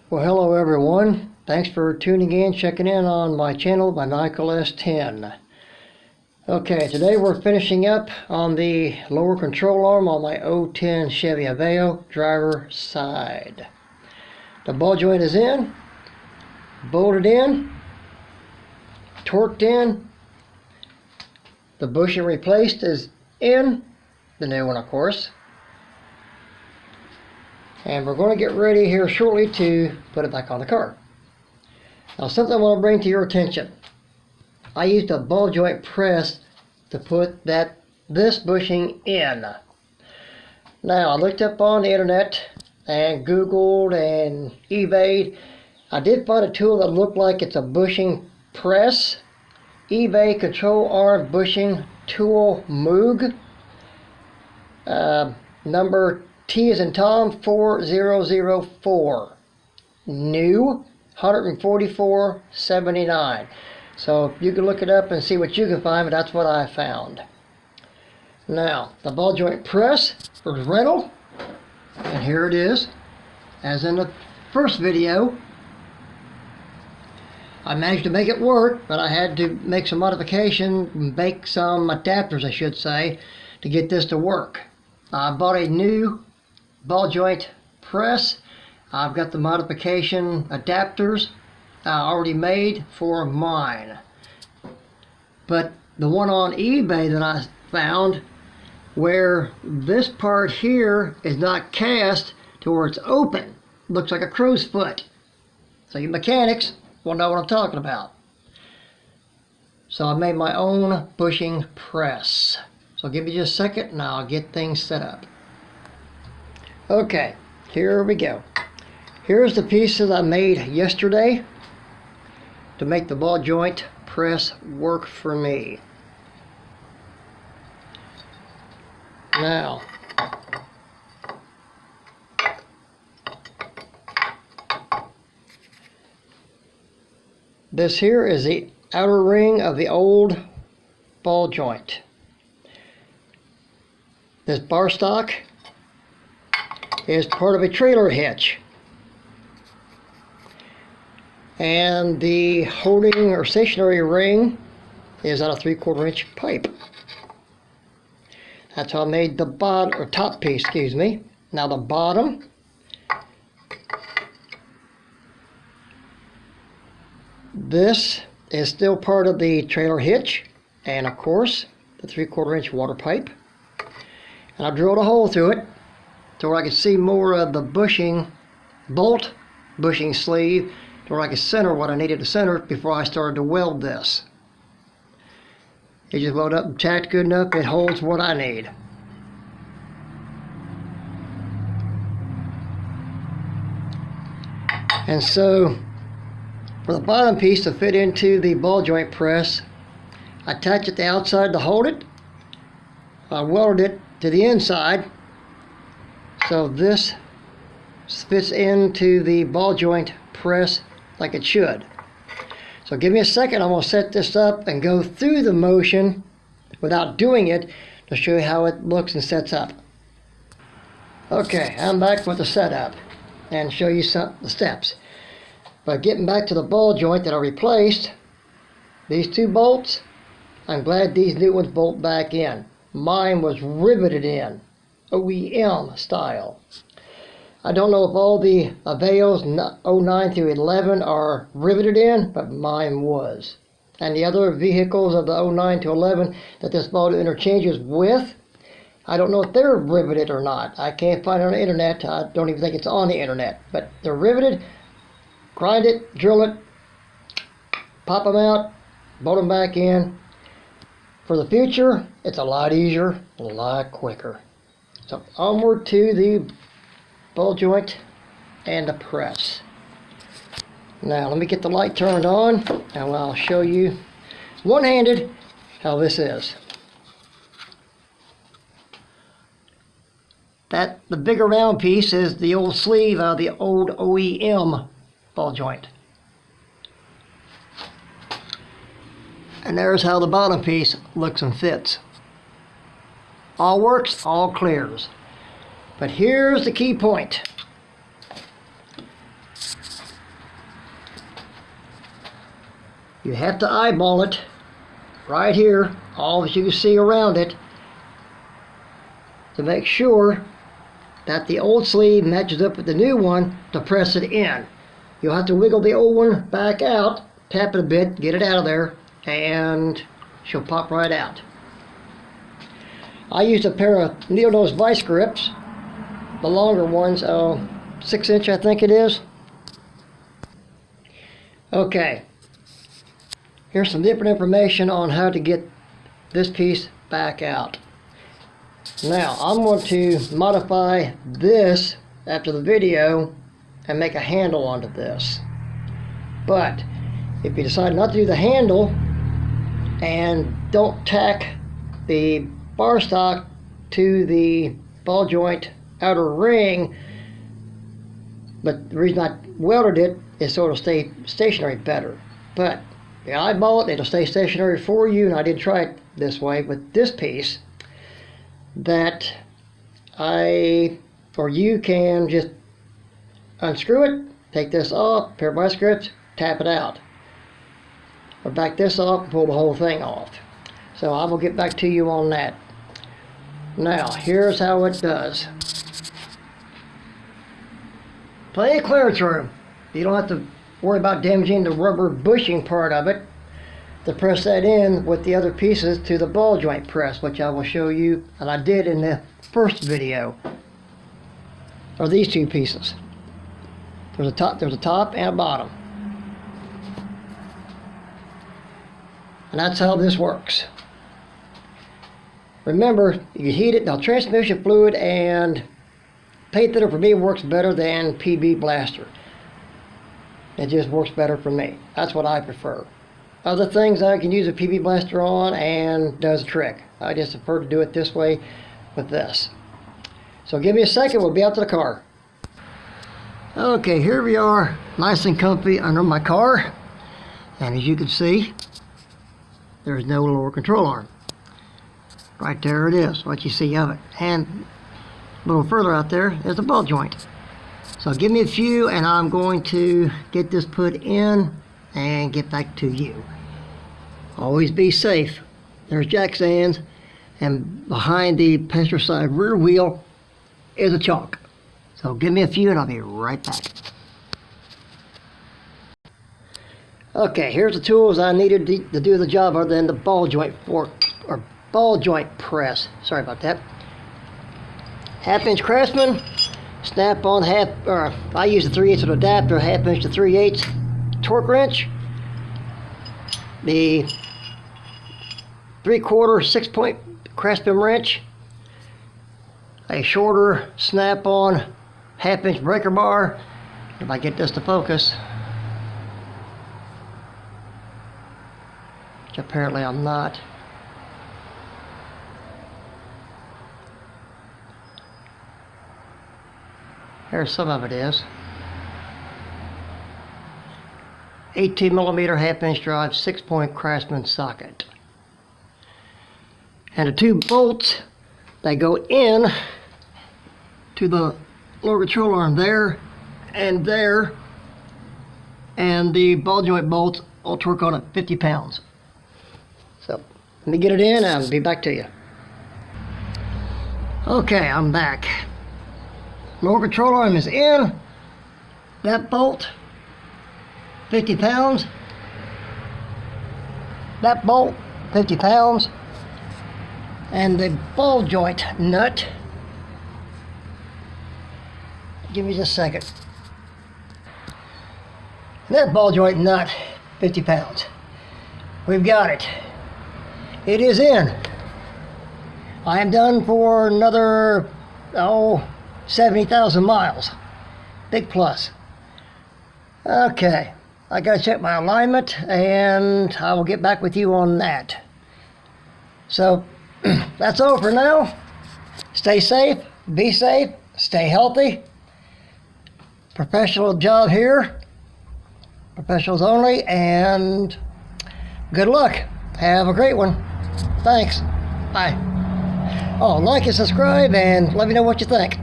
Well, hello everyone. Thanks for tuning in, checking in on my channel, my Nikon S10. Okay, today we're finishing up on the lower control arm on my 010 Chevy Aveo driver side. The ball joint is in, bolted in, torqued in, the bushing replaced is in, the new one of course. And we're going to get ready here shortly to put it back on the car. Now, something I want to bring to your attention. I used a ball joint press to put this bushing in. Now, I looked up on the internet and Googled and eBayed. I did find a tool that looked like it's a bushing press. eBay Control Arm Bushing Tool Moog. Number T as in Tom 4004. New, $144.79. So you can look it up and see what you can find, but that's what I found. Now, the ball joint press was rental, and here it is. As in the first video, I managed to make it work, but I had to make some modification, make some adapters, I should say, to get this to work. I bought a new ball joint press. I've got the modification adapters already made for mine. But the one on eBay that I found, where this part here is not cast to where it's open, looks like a crow's foot. So you mechanics will know what I'm talking about. So I made my own bushing press. So give me just a second and I'll get things set up. Okay, here we go. Here's the pieces I made yesterday to make the ball joint press work for me. Now, this here is the outer ring of the old ball joint. This bar stock is part of a trailer hitch. And the holding or stationary ring is on a 3/4 inch pipe. That's how I made the bottom or top piece, excuse me. Now the bottom, this is still part of the trailer hitch, and of course the 3/4 inch water pipe. And I drilled a hole through it to where I could see more of the bushing bolt, bushing sleeve, to where I could center what I needed to center before I started to weld this. It just welded up and tacked good enough, it holds what I need. And so, for the bottom piece to fit into the ball joint press, I attached it to the outside to hold it. I welded it to the inside, so this fits into the ball joint press like it should. So give me a second, I'm going to set this up and go through the motion without doing it to show you how it looks and sets up. Okay, I'm back with the setup and show you the steps. But getting back to the ball joint that I replaced, these two bolts, I'm glad these new ones bolt back in. Mine was riveted in, OEM style. I don't know if all the Aveos 09 through 11 are riveted in, but mine was. And the other vehicles of the 09 to 11 that this model interchanges with, I don't know if they're riveted or not. I can't find it on the internet. I don't even think it's on the internet. But they're riveted, grind it, drill it, pop them out, bolt them back in. For the future, it's a lot easier, a lot quicker. So onward to the ball joint and the press. Now let me get the light turned on and I'll show you one-handed how this is. The bigger round piece is the old sleeve of the old OEM ball joint. And there's how the bottom piece looks and fits. All works, all clears. But here's the key point. You have to eyeball it right here, all that you can see around it, to make sure that the old sleeve matches up with the new one to press it in. You'll have to wiggle the old one back out, tap it a bit, get it out of there, and she'll pop right out. I used a pair of needle nose vice grips, the longer ones, 6-inch I think it is. Okay, here's some different information on how to get this piece back out. Now, I'm going to modify this after the video and make a handle onto this. But if you decide not to do the handle and don't tack the bar stock to the ball joint outer ring, but the reason I welded it is so it'll stay stationary better. But the eyeball it, it'll stay stationary for you, and I did try it this way with this piece, that you can just unscrew it, take this off, pair of vice grips, tap it out. Or back this off and pull the whole thing off. So I will get back to you on that. Now, here's how it does. Plenty of clearance room. You don't have to worry about damaging the rubber bushing part of it to press that in with the other pieces to the ball joint press, which I will show you, and I did in the first video, or these two pieces. There's a top and a bottom. And that's how this works. Remember, you heat it. Now, transmission fluid and paint thinner for me works better than PB Blaster. It just works better for me. That's what I prefer. Other things I can use a PB Blaster on and does the trick. I just prefer to do it this way with this. So give me a second, we'll be out to the car. Okay, here we are, nice and comfy under my car. And as you can see, there's no lower control arm. Right there it is, what you see of it. And a little further out there is the ball joint. So give me a few and I'm going to get this put in and get back to you. Always be safe. There's jack stands, and behind the passenger side rear wheel is a chalk. So give me a few and I'll be right back. Okay, here's the tools I needed to do the job other than the ball joint fork, or ball joint press. Sorry about that. 1/2-inch Craftsman, snap-on I use a 3/8 adapter, 1/2-inch to 3/8 torque wrench, the 3/4 6-point Craftsman wrench, a shorter snap-on 1/2-inch breaker bar. If I get this to focus, which apparently I'm not. There's some of it is. 18mm 1/2-inch drive 6-point Craftsman socket. And the 2 bolts that go in to the lower control arm there, and the ball joint bolts all torque on at 50 pounds. So let me get it in and I'll be back to you. Okay, I'm back. Lower control arm is in. That bolt, 50 pounds. That bolt, 50 pounds. And the ball joint nut, give me just a second. That ball joint nut, 50 pounds. We've got it. It is in. I am done for another, 70,000 miles. Big plus. Okay, I gotta check my alignment and I will get back with you on that. So, that's all for now. Stay safe, be safe, stay healthy. Professional job here. Professionals only, and good luck. Have a great one. Thanks. Bye. Oh, like and subscribe and let me know what you think.